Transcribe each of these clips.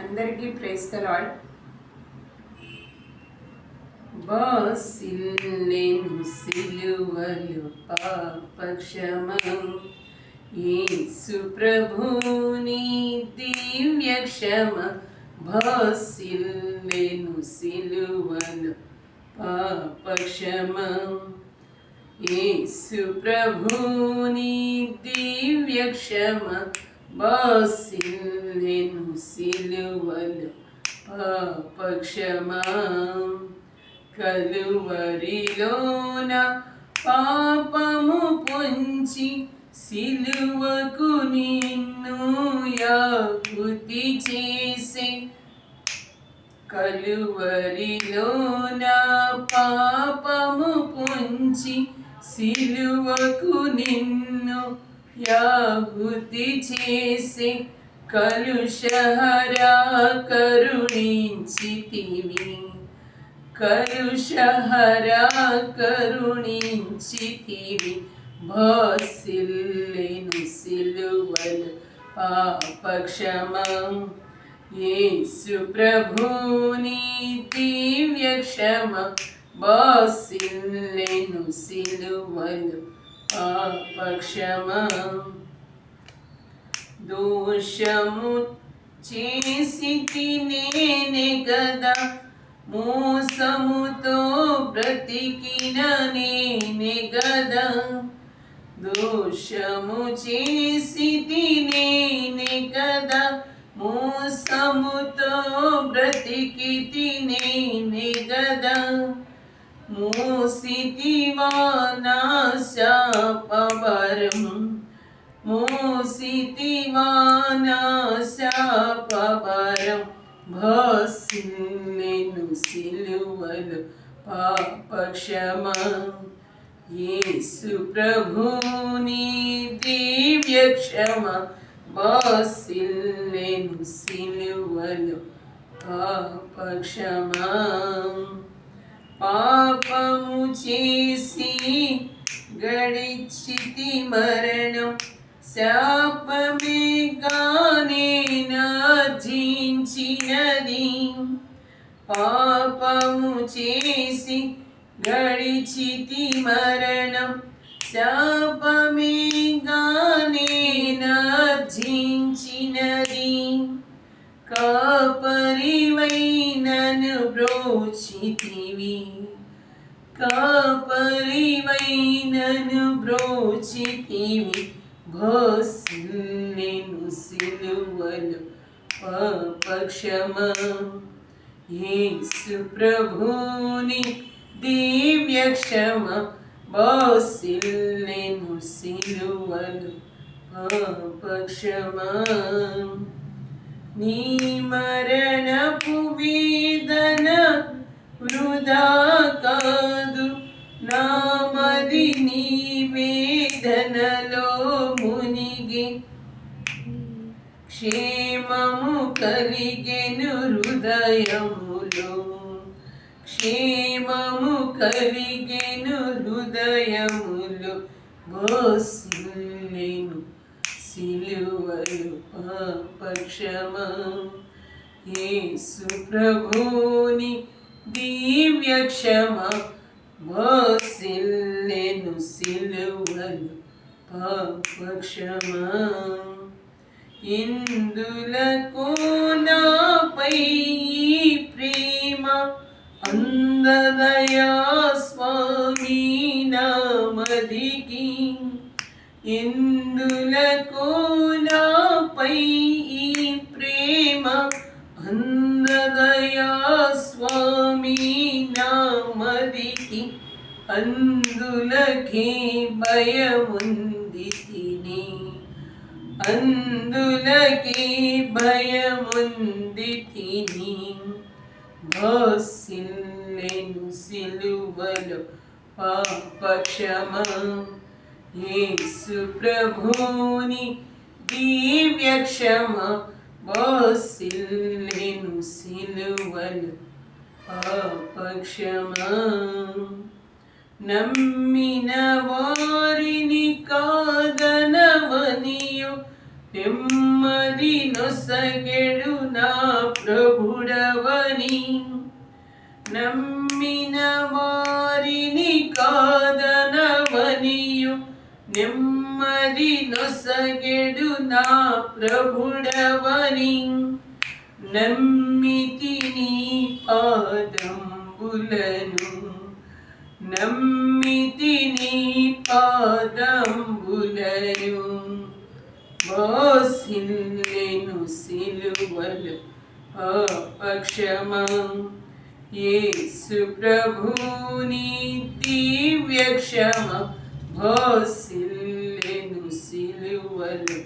అందరికీ praise the lord. బాసిల్లెను సిలువలు పాపక్షమం, యేసు ప్రభుని దివ్య క్షమ. బాసిల్లెను సిలువలు పాపక్షమం, యేసు ప్రభుని దివ్య క్షమ. బాసిల్లెను సిలువలు పాపక్షమా, కలువరిలోన పాపము పొంచి సిలువకు నిన్ను యాకుతి చేసే. కలువరిలోన పాపము పొంచి సిలువకు నిన్ను యాహుతి చేసే. కలుషహరా కరుణించితివి, కలుషహరా కరుణించితివి. బాసిల్లెను సిలువలు పాపక్షమం, యేసు ప్రభుని దివ్య క్షమ. బాసిల్లెను సిలువలు పాపక్షమం. దోషము చేసి నేనే గదా, మోసముతో బ్రతికిన నేనే గదా. దోషము చేసి నేనే గదా, మోసముతో బ్రతికి నేనే గదా. మోసితివా నా శాపభారం, మోసితివా నా శాపభారం. బాసిల్లెను సిలువలు పాపక్షమా, యేసు ప్రభుని దివ్య క్షమ. బాసిల్లెను సిలువలు పాపక్షమా. పాపము చేసి గడిచితి మరణం, శాపమే గానే నార్జించినది. పాపము చేసి గడిచితి మరణం, శాపమే గానే నార్జించినది. కాపరివై నన్ను బ్రోచితివి, కాపరివై నన్ను బ్రోచితివి. బాసిల్లెను సిలువలు పాపక్షమా, యేసు ప్రభుని దివ్య క్షమ. బాసిల్లెను సిలువలు పాపక్షమా. నీ మరణపు వేదన వృధా కాదు, నామది నీ వేదనలో మునిగి. క్షేమము కలిగెను హృదయములో, క్షేమము కలిగెను హృదయములో. బాసిల్లెను సిలువలు పాపక్షమా, యేసు ప్రభుని దివ్య క్షమ. బాసిల్లెను సిలువలు పాపక్షమా. ఇందులకు నాపై ప్రేమ అందదయా స్వామి నామదికి. ఇందులకు నాపై ప్రేమ అందదయా స్వామి నామదికి. అందులకే భయముంది తిని, అందులకే భయముంది తిని. బాసిల్లెను సిలువలు పాపక్షమా, యేసు ప్రభుని దివ్య క్షమ. బాసిల్లెను సిలువలు పాపక్షమా. నమ్మిన వారిని కాదనవనియు, నెమ్మది నొసగెడు నా ప్రభుడవని నమ్మిన వారిని కాదనవనియు నెమ్మది నొసగెడు నా ప్రభుడవని నమ్మితి నీ పాదంబులను నమ్మితి నీ పాదంబులను మోసిల్లెను సిలువలు పాపక్షమా యేసు ప్రభుని దివ్యక్షమ మోసిల్లెను సిలువలు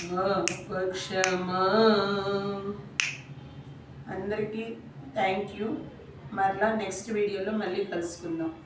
పాపక్షమా. అందరికీ థ్యాంక్ యూ. మరలా నెక్స్ట్ వీడియోలో మళ్ళీ కలుసుకుందాం.